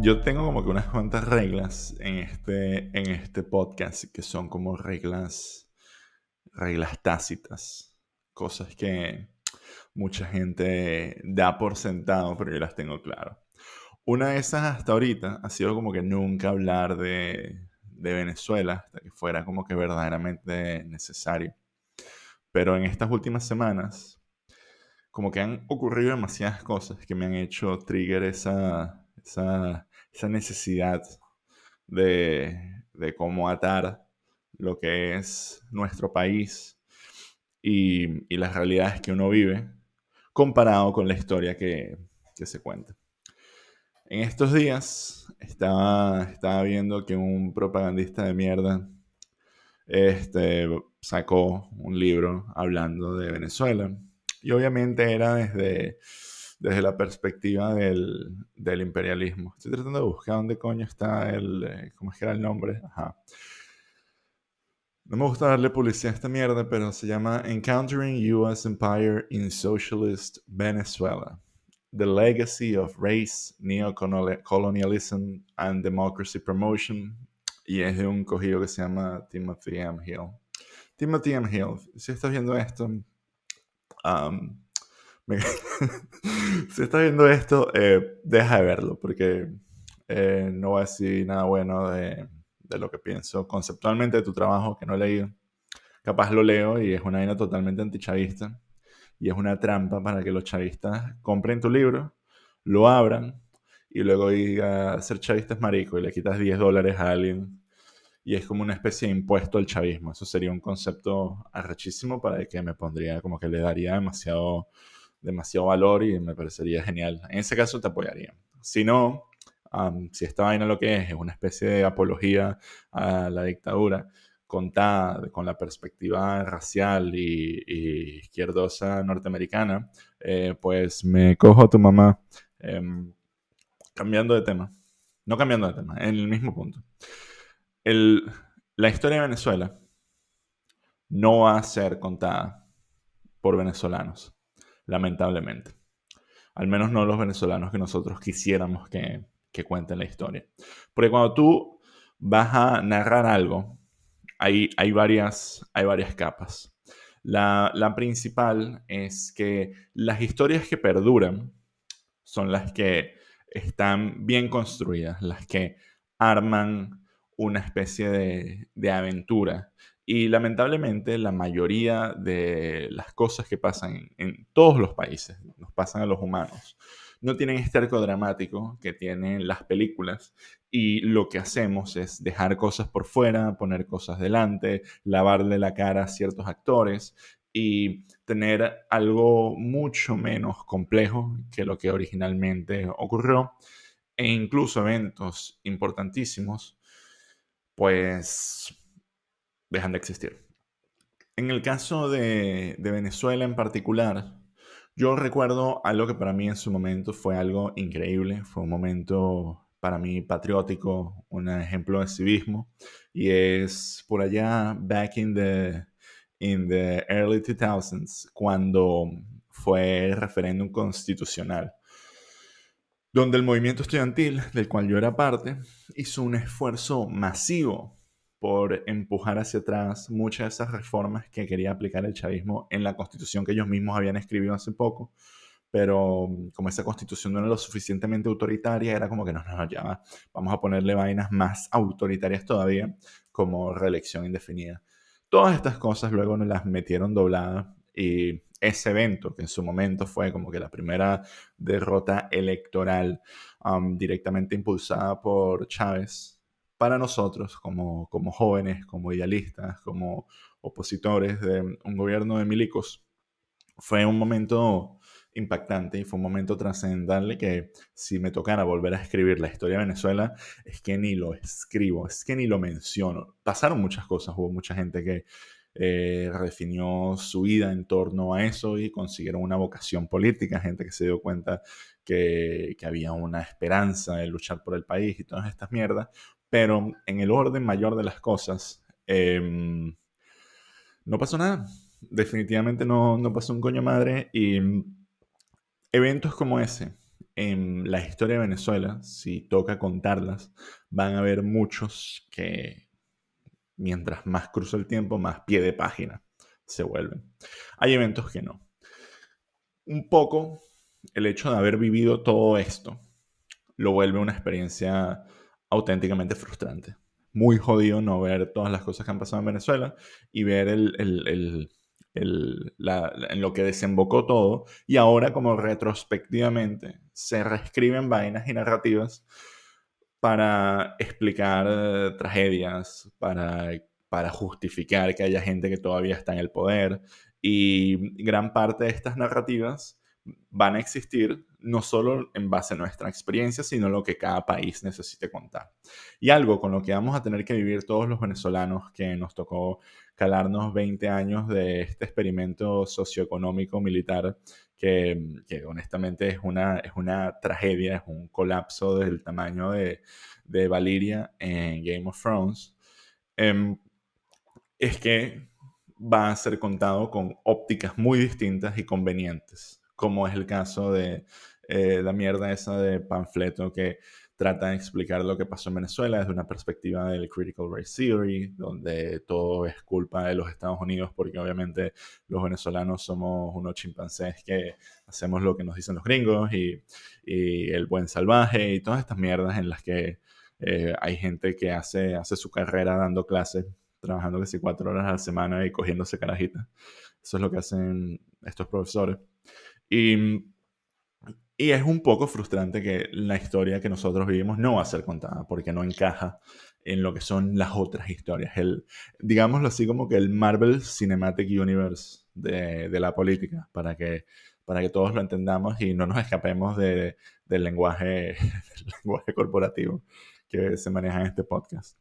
Yo tengo como que unas cuantas reglas en este podcast que son como reglas tácitas, cosas que mucha gente da por sentado, pero yo las tengo claro. Una de esas hasta ahorita ha sido como que nunca hablar de Venezuela hasta que fuera como que verdaderamente necesario. Pero en estas últimas semanas, como que han ocurrido demasiadas cosas que me han hecho trigger esa necesidad de cómo atar lo que es nuestro país y las realidades que uno vive comparado con la historia que se cuenta. En estos días estaba viendo que un propagandista de mierda sacó un libro hablando de Venezuela. Y obviamente era desde la perspectiva del imperialismo. Estoy tratando de buscar dónde coño está ¿cómo es que era el nombre? Ajá. No me gusta darle publicidad a esta mierda, pero se llama Encountering U.S. Empire in Socialist Venezuela. The Legacy of Race, Neocolonialism and Democracy Promotion. Y es de un cogido que se llama Timothy M. Hill. Timothy M. Hill, si estás viendo esto, um, me- si estás viendo esto, deja de verlo, porque no voy a decir nada bueno de lo que pienso conceptualmente de tu trabajo, que no he leído. Capaz lo leo y es una vaina totalmente antichavista. Y es una trampa para que los chavistas compren tu libro, lo abran y luego diga ser chavista es marico y le quitas $10 a alguien. Y es como una especie de impuesto al chavismo. Eso sería un concepto arrechísimo para el que me pondría como que le daría demasiado valor y me parecería genial. En ese caso te apoyaría. Si no, si esta vaina lo que es una especie de apología a la dictadura contada con la perspectiva racial y izquierdosa norteamericana, pues me cojo a tu mamá. Cambiando de tema. No cambiando de tema, en el mismo punto. El- la historia de Venezuela no va a ser contada por venezolanos, lamentablemente. Al menos no los venezolanos que nosotros quisiéramos que cuenten la historia. Porque cuando tú vas a narrar algo, hay varias capas. La principal es que las historias que perduran son las que están bien construidas, las que arman una especie de aventura. Y lamentablemente la mayoría de las cosas que pasan en todos los países, nos pasan a los humanos, no tienen este arco dramático que tienen las películas y lo que hacemos es dejar cosas por fuera, poner cosas delante, lavarle la cara a ciertos actores y tener algo mucho menos complejo que lo que originalmente ocurrió e incluso eventos importantísimos pues dejan de existir. En el caso de Venezuela en particular, yo recuerdo algo que para mí en su momento fue algo increíble, fue un momento para mí patriótico, un ejemplo de civismo, y es por allá back in the early 2000s, cuando fue el referéndum constitucional, donde el movimiento estudiantil, del cual yo era parte, hizo un esfuerzo masivo por empujar hacia atrás muchas de esas reformas que quería aplicar el chavismo en la constitución que ellos mismos habían escrito hace poco. Pero como esa constitución no era lo suficientemente autoritaria, era como que no, ya va, vamos a ponerle vainas más autoritarias todavía, como reelección indefinida. Todas estas cosas luego nos las metieron dobladas y ese evento, que en su momento fue como que la primera derrota electoral directamente impulsada por Chávez, para nosotros como jóvenes, como idealistas, como opositores de un gobierno de milicos, fue un momento impactante y fue un momento trascendental que si me tocara volver a escribir la historia de Venezuela, es que ni lo escribo, es que ni lo menciono. Pasaron muchas cosas, hubo mucha gente que redefinió su vida en torno a eso y consiguieron una vocación política, gente que se dio cuenta que había una esperanza de luchar por el país y todas estas mierdas, pero en el orden mayor de las cosas, no pasó nada. definitivamente no pasó un coño madre y eventos como ese en la historia de Venezuela, si toca contarlas, van a haber muchos que mientras más cruza el tiempo, más pie de página se vuelven. Hay eventos que no. Un poco el hecho de haber vivido todo esto lo vuelve una experiencia auténticamente frustrante. Muy jodido no ver todas las cosas que han pasado en Venezuela y ver en lo que desembocó todo y ahora como retrospectivamente se reescriben vainas y narrativas para explicar tragedias, para justificar que haya gente que todavía está en el poder. Y gran parte de estas narrativas van a existir no solo en base a nuestra experiencia, sino lo que cada país necesite contar. Y algo con lo que vamos a tener que vivir todos los venezolanos que nos tocó calarnos 20 años de este experimento socioeconómico militar que honestamente es una tragedia, es un colapso del tamaño de Valyria en Game of Thrones, em, es que va a ser contado con ópticas muy distintas y convenientes, como es el caso de la mierda esa de panfleto que trata de explicar lo que pasó en Venezuela desde una perspectiva del Critical Race Theory, donde todo es culpa de los Estados Unidos, porque obviamente los venezolanos somos unos chimpancés que hacemos lo que nos dicen los gringos y el buen salvaje y todas estas mierdas en las que hay gente que hace su carrera dando clases trabajando casi 4 horas a la semana y cogiéndose carajitas. Eso es lo que hacen estos profesores. Y, y es un poco frustrante que la historia que nosotros vivimos no va a ser contada porque no encaja en lo que son las otras historias. Digámoslo así como que el Marvel Cinematic Universe de la política, para que todos lo entendamos y no nos escapemos del lenguaje, del lenguaje corporativo que se maneja en este podcast.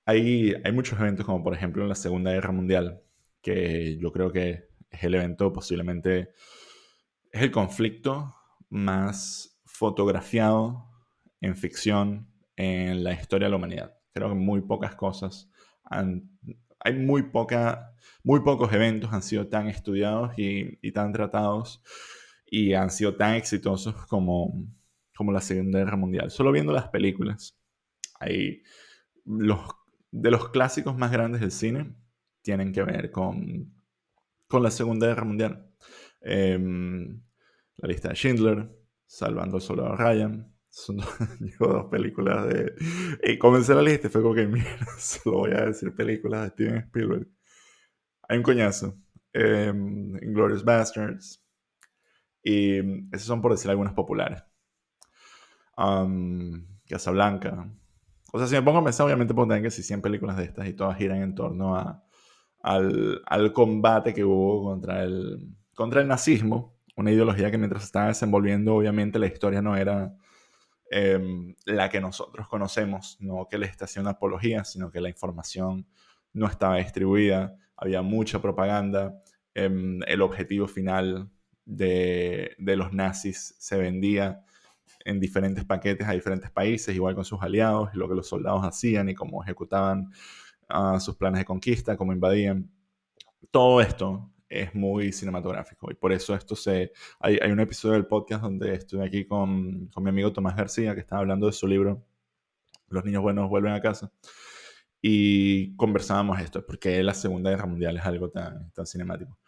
Hay muchos eventos, como por ejemplo en la Segunda Guerra Mundial, que yo creo que es el evento posiblemente, es el conflicto más fotografiado en ficción en la historia de la humanidad. Creo que muy pocas cosas han, hay muy pocos eventos han sido tan estudiados y tan tratados y han sido tan exitosos como la Segunda Guerra Mundial. Solo viendo las películas, hay los, de los clásicos más grandes del cine tienen que ver con la Segunda Guerra Mundial. La lista de Schindler, Salvando al Soldado Ryan. Son dos, digo, dos películas de... Y comencé la lista y fue como que, mira, solo voy a decir películas de Steven Spielberg. Hay un coñazo. Inglourious Basterds. Y esos son por decir algunas populares. Casablanca. O sea, si me pongo a pensar, obviamente pondrán que si 100 películas de estas y todas giran en torno al combate que hubo contra el nazismo, una ideología que mientras se estaba desenvolviendo, obviamente la historia no era la que nosotros conocemos, no que les está haciendo apología, sino que la información no estaba distribuida, había mucha propaganda, el objetivo final de los nazis se vendía en diferentes paquetes a diferentes países, igual con sus aliados, y lo que los soldados hacían y cómo ejecutaban sus planes de conquista, cómo invadían. Todo esto es muy cinematográfico y por eso hay un episodio del podcast donde estoy aquí con mi amigo Tomás García, que está hablando de su libro Los niños buenos vuelven a casa, y conversábamos esto, porque la Segunda Guerra Mundial es algo tan cinemático.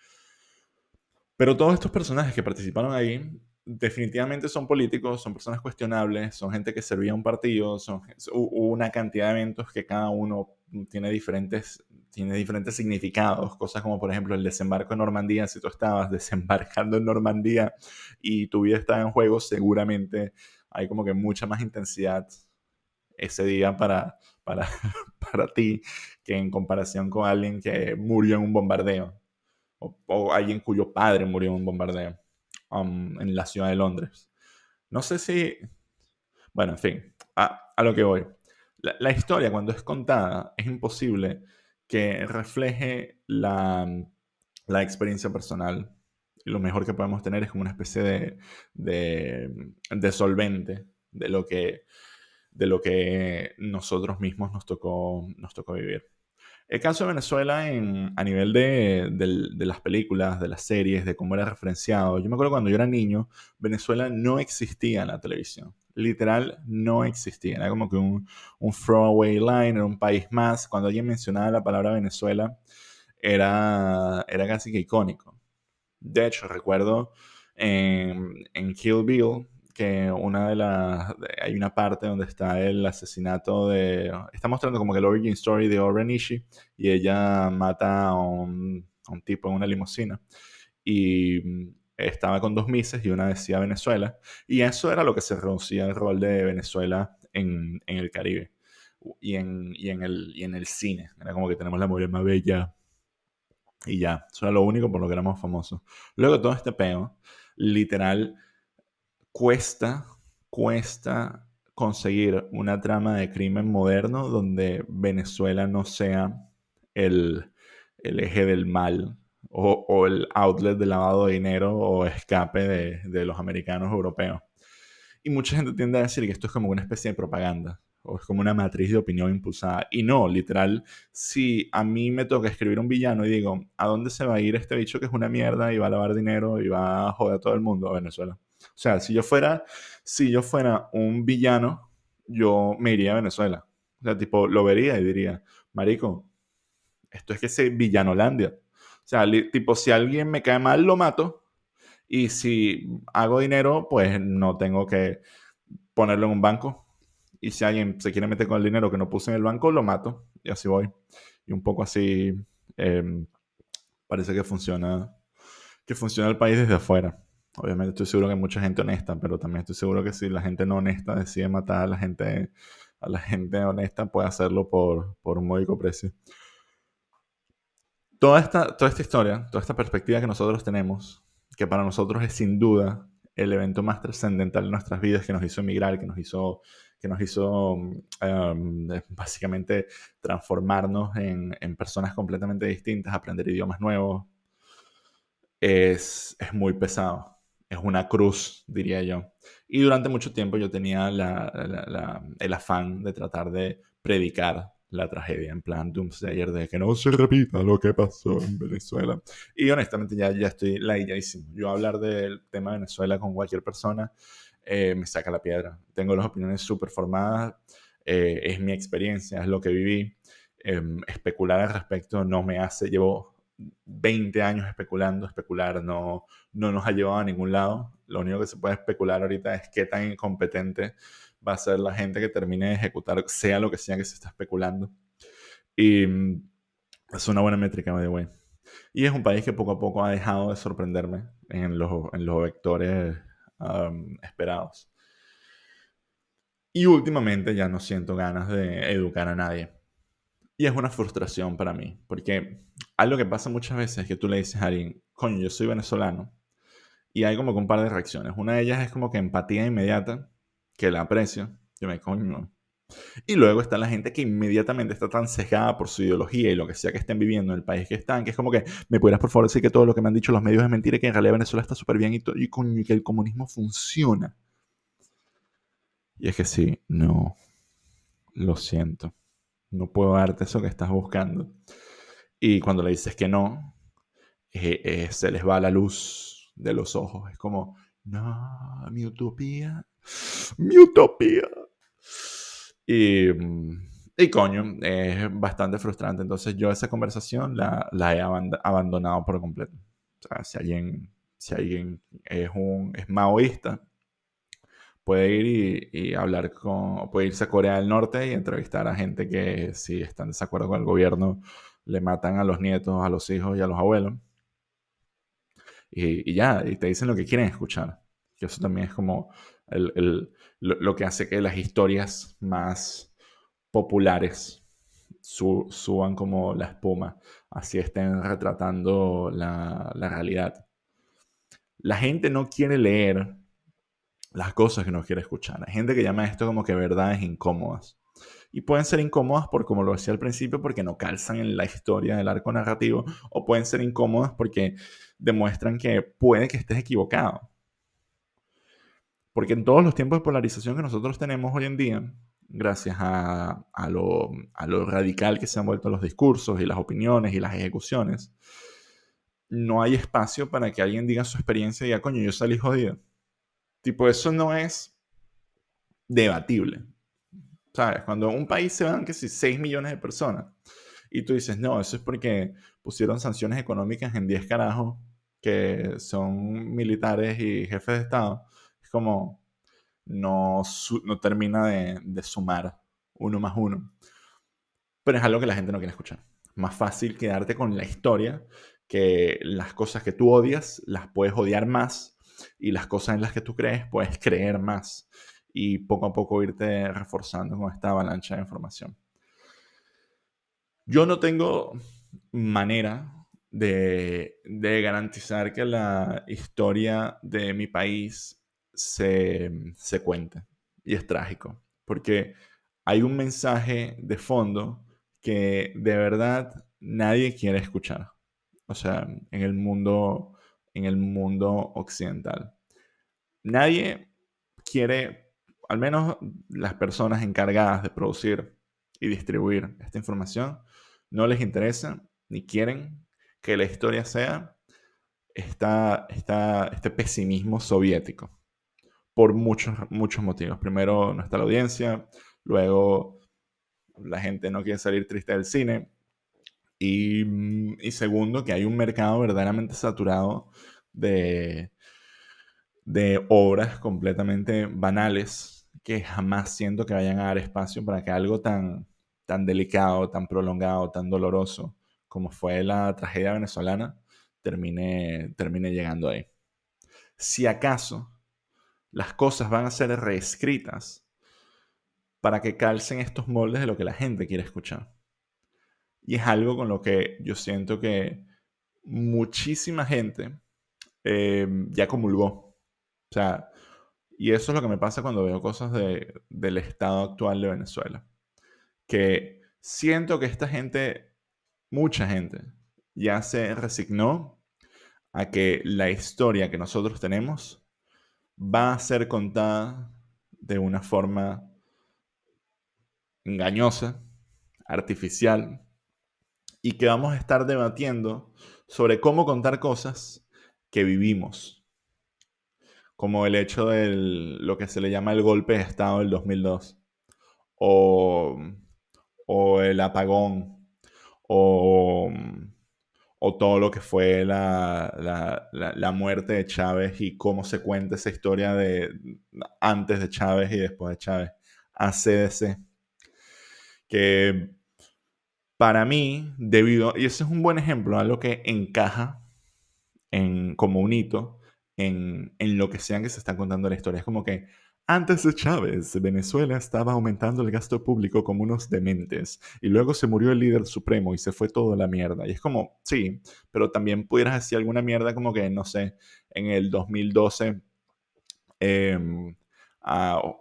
Pero todos estos personajes que participaron ahí definitivamente son políticos, son personas cuestionables, son gente que servía a un partido, hubo una cantidad de eventos que cada uno tiene diferentes significados, cosas como por ejemplo el desembarco en Normandía. Si tú estabas desembarcando en Normandía y tu vida estaba en juego, seguramente hay como que mucha más intensidad ese día para, para ti que en comparación con alguien que murió en un bombardeo o alguien cuyo padre murió en un bombardeo en la ciudad de Londres. No sé si, bueno, en fin, a lo que voy. La historia cuando es contada es imposible que refleje la experiencia personal. Y lo mejor que podemos tener es como una especie de solvente de lo que nosotros mismos nos tocó vivir. El caso de Venezuela a nivel de las películas, de las series, de cómo era referenciado. Yo me acuerdo cuando yo era niño, Venezuela no existía en la televisión. Literal, no existía. Era como que un throwaway line, era un país más. Cuando alguien mencionaba la palabra Venezuela, era casi que icónico. De hecho, recuerdo en Kill Bill que hay una parte donde está el asesinato está mostrando como que el origin story de Oren Ishii y ella mata a un tipo en una limusina y estaba con dos mises y una decía Venezuela y eso era lo que se reducía el rol de Venezuela en el Caribe y en el cine. Era como que tenemos la mujer más bella y ya, eso era lo único por lo que éramos famosos. Luego todo este peo, literal, cuesta, cuesta conseguir una trama de crimen moderno donde Venezuela no sea el, el eje del mal o el outlet de lavado de dinero o escape de los americanos europeos. Y mucha gente tiende a decir que esto es como una especie de propaganda o es como una matriz de opinión impulsada. Y no, literal, si a mí me toca escribir un villano y digo, ¿a dónde se va a ir este bicho que es una mierda y va a lavar dinero y va a joder a todo el mundo? A Venezuela. O sea, si yo fuera un villano, yo me iría a Venezuela. O sea, tipo, lo vería y diría, marico, esto es que es Villanolandia. O sea, tipo, si alguien me cae mal, lo mato. Y si hago dinero, pues no tengo que ponerlo en un banco. Y si alguien se quiere meter con el dinero que no puse en el banco, lo mato. Y así voy. Y un poco así eh, parece que funciona el país desde afuera. Obviamente estoy seguro que hay mucha gente honesta, pero también estoy seguro que si la gente no honesta decide matar a la gente honesta, puede hacerlo por un módico precio. Toda esta historia, toda esta perspectiva que nosotros tenemos, que para nosotros es sin duda el evento más trascendental de nuestras vidas, que nos hizo emigrar, que nos hizo básicamente transformarnos en personas completamente distintas, aprender idiomas nuevos, es muy pesado. Es una cruz, diría yo. Y durante mucho tiempo yo tenía el afán de tratar de predicar la tragedia, en plan Doomsayer, de que no se repita lo que pasó en Venezuela. Y honestamente ya estoy ladilladísimo. Yo hablar del tema de Venezuela con cualquier persona me saca la piedra. Tengo las opiniones súper formadas, es mi experiencia, es lo que viví. Especular al respecto no me hace, llevo 20 años especulando, especular no nos ha llevado a ningún lado. Lo único que se puede especular ahorita es qué tan incompetente va a ser la gente que termine de ejecutar, sea lo que sea que se está especulando. Y es una buena métrica, by the way. Y es un país que poco a poco ha dejado de sorprenderme en los vectores esperados. Y últimamente ya no siento ganas de educar a nadie. Y es una frustración para mí, porque algo que pasa muchas veces es que tú le dices a alguien, coño, yo soy venezolano, y hay como que un par de reacciones. Una de ellas es como que empatía inmediata, que la aprecio, yo me coño. Y luego está la gente que inmediatamente está tan cegada por su ideología y lo que sea que estén viviendo en el país que están, que es como que, ¿me pudieras por favor decir que todo lo que me han dicho los medios es mentira y que en realidad Venezuela está súper bien y coño, y que el comunismo funciona? Y es que sí, no, lo siento, no puedo darte eso que estás buscando. Y cuando le dices que no, se les va la luz de los ojos. Es como, no, mi utopía, mi utopía. Y coño, es bastante frustrante. Entonces yo esa conversación la he abandonado por completo. O sea, si alguien es maoísta, puede ir y hablar puede irse a Corea del Norte y entrevistar a gente que si están en desacuerdo con el gobierno, le matan a los nietos, a los hijos y a los abuelos. Y ya, y te dicen lo que quieren escuchar. Que eso también es como lo que hace que las historias más populares suban como la espuma, así estén retratando la realidad. La gente no quiere leer las cosas que no quiere escuchar. Hay gente que llama esto como que verdades incómodas. Y pueden ser incómodas por, como lo decía al principio, porque no calzan en la historia del arco narrativo, o pueden ser incómodas porque demuestran que puede que estés equivocado. Porque en todos los tiempos de polarización que nosotros tenemos hoy en día, gracias a lo radical que se han vuelto los discursos y las opiniones y las ejecuciones, no hay espacio para que alguien diga su experiencia y diga, coño, yo salí jodido. Tipo, eso no es debatible. ¿Sabes? Cuando un país se van, que si 6 millones de personas, y tú dices, no, eso es porque pusieron sanciones económicas en 10 carajos que son militares y jefes de Estado, es como, no termina de sumar uno más uno. Pero es algo que la gente no quiere escuchar. Más fácil quedarte con la historia, que las cosas que tú odias las puedes odiar más y las cosas en las que tú crees puedes creer más y poco a poco irte reforzando con esta avalancha de información. Yo no tengo manera de garantizar que la historia de mi país se cuente. Y es trágico, porque hay un mensaje de fondo que de verdad nadie quiere escuchar. O sea, en el mundo occidental. Nadie quiere, al menos las personas encargadas de producir y distribuir esta información, no les interesa ni quieren que la historia sea este pesimismo soviético, por muchos motivos. Primero, no está la audiencia, luego la gente no quiere salir triste del cine, y segundo, que hay un mercado verdaderamente saturado de, de obras completamente banales que jamás siento que vayan a dar espacio para que algo tan delicado, tan prolongado, tan doloroso como fue la tragedia venezolana termine llegando ahí. Si acaso las cosas van a ser reescritas para que calcen estos moldes de lo que la gente quiere escuchar. Y es algo con lo que yo siento que muchísima gente ya comulgó. O sea, y eso es lo que me pasa cuando veo cosas del estado actual de Venezuela. Que siento que esta gente, mucha gente, ya se resignó a que la historia que nosotros tenemos va a ser contada de una forma engañosa, artificial, y que vamos a estar debatiendo sobre cómo contar cosas que vivimos, como el hecho de lo que se le llama el golpe de Estado del 2002, o, o el apagón, o, o todo lo que fue la muerte de Chávez y cómo se cuenta esa historia de antes de Chávez y después de Chávez, ACDC, que para mí, y ese es un buen ejemplo, algo que encaja como un hito en lo que sean que se están contando la historia. Es como que antes de Chávez, Venezuela estaba aumentando el gasto público como unos dementes. Y luego se murió el líder supremo y se fue todo a la mierda. Y es como, sí, pero también pudieras decir alguna mierda como que, no sé, en el 2012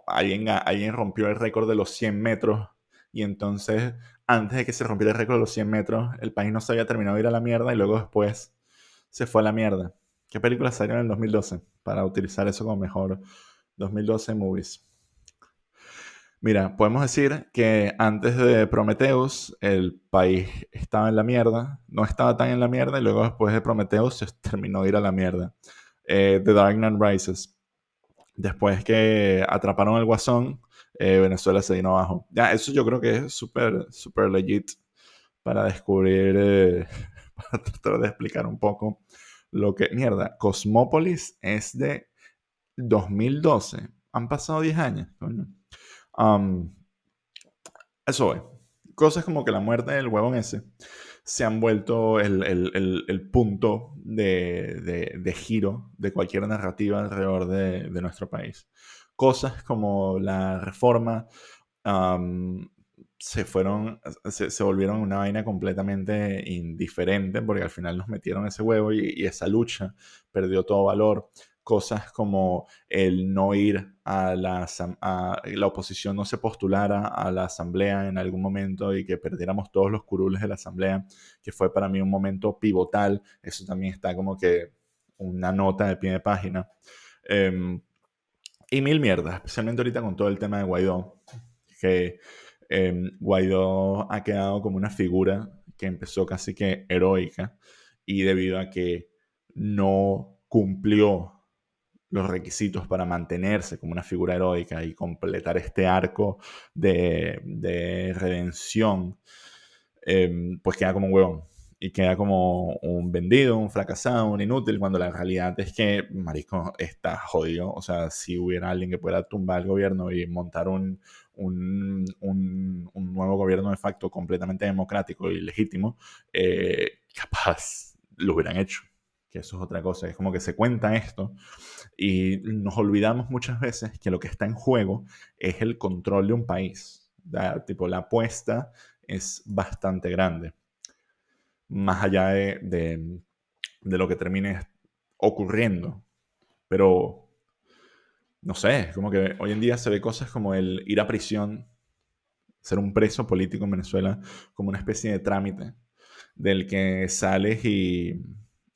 alguien rompió el récord de los 100 metros y entonces antes de que se rompiera el récord de los 100 metros, el país no se había terminado de ir a la mierda y luego después se fue a la mierda. ¿Qué películas salieron en el 2012 para utilizar eso como mejor? 2012 movies. Mira, podemos decir que antes de Prometheus el país estaba en la mierda, no estaba tan en la mierda y luego después de Prometheus se terminó de ir a la mierda. The Dark Knight Rises. Después que atraparon al Guasón, Venezuela se vino abajo. Ya, eso yo creo que es súper, súper legit para descubrir, para tratar de explicar un poco lo que... Mierda, Cosmópolis es de 2012. Han pasado 10 años, coño. Um, Eso es. Cosas como que la muerte del huevón ese se han vuelto el punto de giro de cualquier narrativa alrededor de nuestro país. Cosas como la reforma um, se volvieron una vaina completamente indiferente porque al final nos metieron ese huevo y esa lucha perdió todo valor. Cosas como el no ir la oposición no se postulara a la asamblea en algún momento y que perdiéramos todos los curules de la asamblea, que fue para mí un momento pivotal. Eso también está como que una nota de pie de página. Y mil mierdas, especialmente ahorita con todo el tema de Guaidó, que Guaidó ha quedado como una figura que empezó casi que heroica y debido a que no cumplió los requisitos para mantenerse como una figura heroica y completar este arco de redención, pues queda como un huevón. Y queda como un vendido, un fracasado, un inútil, cuando la realidad es que, marico, está jodido. O sea, si hubiera alguien que pueda tumbar el gobierno y montar un nuevo gobierno de facto completamente democrático y legítimo, capaz lo hubieran hecho. Que eso es otra cosa. Es como que se cuenta esto y nos olvidamos muchas veces que lo que está en juego es el control de un país. Tipo, la apuesta es bastante grande más allá de lo que termine ocurriendo. Pero, no sé, como que hoy en día se ve cosas como el ir a prisión, ser un preso político en Venezuela, como una especie de trámite del que sales e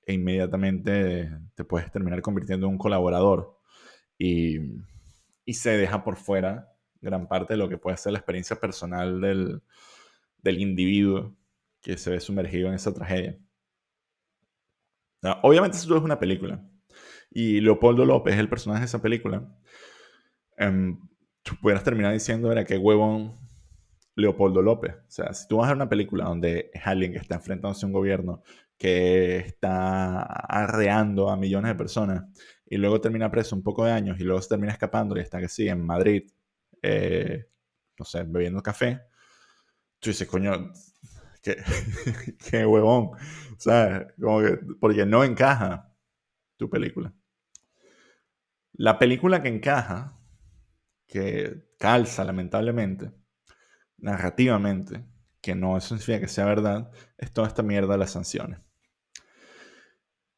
inmediatamente te puedes terminar convirtiendo en un colaborador. Y, y se deja por fuera gran parte de lo que puede ser la experiencia personal del individuo que se ve sumergido en esa tragedia. Obviamente eso es una película. Y Leopoldo López, el personaje de esa película, tú pudieras terminar diciendo, era qué huevón Leopoldo López. O sea, si tú vas a ver una película donde es alguien que está enfrentándose a un gobierno que está arreando a millones de personas y luego termina preso un poco de años y luego se termina escapando y está que sí, en Madrid, eh, no sé, bebiendo café, tú dices, coño, qué, qué huevón. O sea, como que, porque no encaja tu película. La película que encaja, que calza lamentablemente, narrativamente, que no eso significa que sea verdad, es toda esta mierda de las sanciones.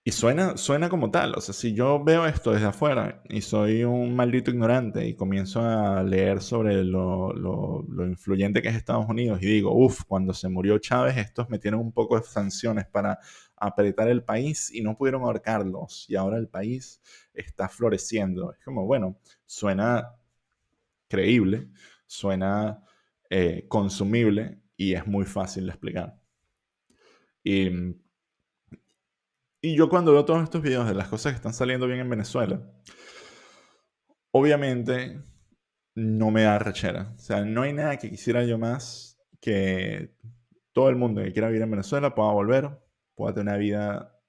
Y suena como tal, o sea, si yo veo esto desde afuera y soy un maldito ignorante y comienzo a leer sobre lo influyente que es Estados Unidos y digo, uff, cuando se murió Chávez estos metieron un poco de sanciones para apretar el país y no pudieron ahorcarlos y ahora el país está floreciendo. Es como, bueno, suena creíble, suena consumible y es muy fácil de explicar. Y, y yo cuando veo todos estos videos de las cosas que están saliendo bien en Venezuela, obviamente no me da rechera. O sea, no hay nada que quisiera yo más que todo el mundo que quiera vivir en Venezuela pueda volver, pueda tener una vida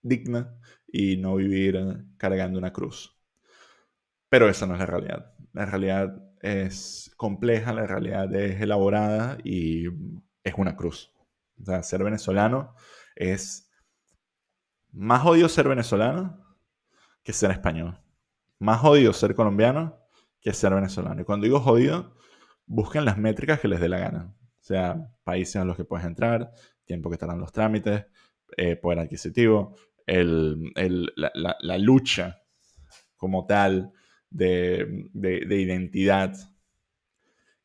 digna y no vivir cargando una cruz. Pero esa no es la realidad. La realidad es compleja, la realidad es elaborada y es una cruz. O sea, ser venezolano es más odio ser venezolano que ser español. Más jodido ser colombiano que ser venezolano. Y cuando digo jodido, busquen las métricas que les dé la gana. O sea, países a los que puedes entrar, tiempo que tardan los trámites, poder adquisitivo, la lucha como tal de identidad.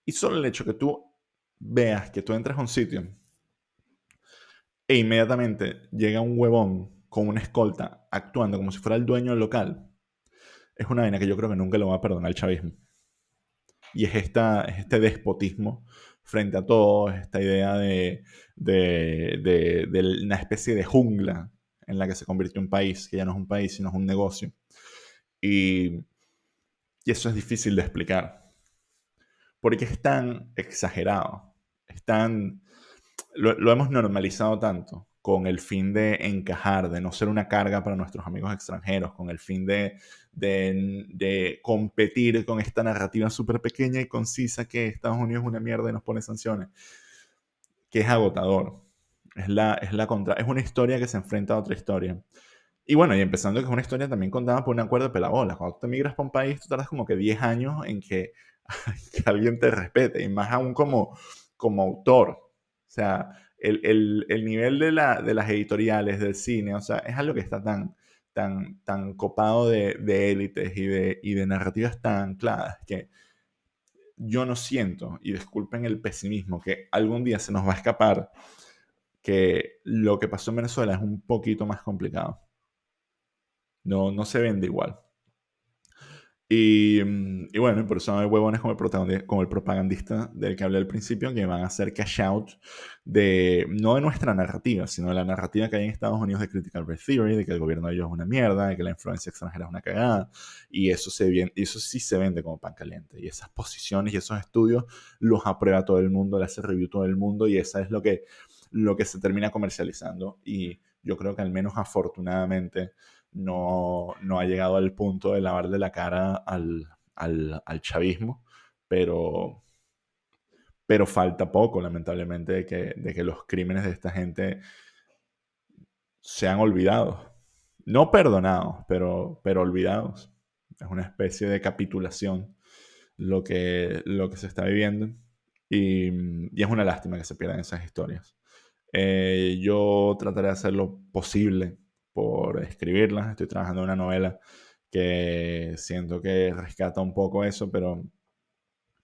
Y solo el hecho que tú veas que tú entras a un sitio e inmediatamente llega un huevón con una escolta actuando como si fuera el dueño del local, es una vaina que yo creo que nunca le va a perdonar el chavismo. Y es este despotismo frente a todo, es esta idea de una especie de jungla en la que se convirtió un país, que ya no es un país, sino es un negocio. Y, y eso es difícil de explicar, porque es tan exagerado, es tan lo hemos normalizado tanto con el fin de encajar, de no ser una carga para nuestros amigos extranjeros, con el fin de competir con esta narrativa súper pequeña y concisa que Estados Unidos es una mierda y nos pone sanciones, que es agotador. Es una historia que se enfrenta a otra historia. Y bueno, y empezando que es una historia también contada por un acuerdo de pelabolas. Cuando tú migras para un país, tú tardas como que 10 años en que alguien te respete, y más aún como autor. O sea, el nivel de las editoriales, del cine, o sea, es algo que está tan copado de élites y de narrativas tan ancladas que yo no siento, y disculpen el pesimismo, que algún día se nos va a escapar que lo que pasó en Venezuela es un poquito más complicado. No se vende igual. Y bueno, y por eso hay huevones como el propagandista del que hablé al principio, que van a hacer cash out no de nuestra narrativa, sino de la narrativa que hay en Estados Unidos de Critical Race Theory, de que el gobierno de ellos es una mierda, de que la influencia extranjera es una cagada, y eso sí se vende como pan caliente. Y esas posiciones y esos estudios los aprueba todo el mundo, le hace review todo el mundo, y esa es lo que se termina comercializando. Y yo creo que al menos afortunadamente no ha llegado al punto de lavarle la cara al chavismo, pero, pero falta poco, lamentablemente, de que los crímenes de esta gente sean olvidados. No perdonados, pero olvidados. Es una especie de capitulación lo que se está viviendo. Y es una lástima que se pierdan esas historias. Yo trataré de hacer lo posible por escribirlas. Estoy trabajando en una novela que siento que rescata un poco eso, pero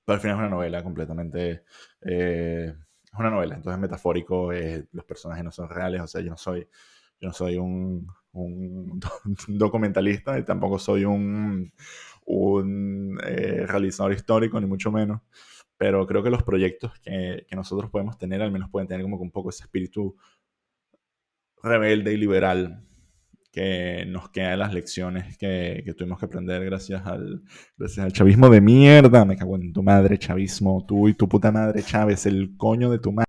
al final es una novela completamente... es una novela, entonces es metafórico, los personajes no son reales, o sea, yo no soy un documentalista y tampoco soy un realizador histórico, ni mucho menos. Pero creo que los proyectos que nosotros podemos tener, al menos pueden tener como que un poco ese espíritu rebelde y liberal que nos queda de las lecciones que tuvimos que aprender gracias al chavismo de mierda. Me cago en tu madre, chavismo. Tú y tu puta madre, Chávez, el coño de tu madre.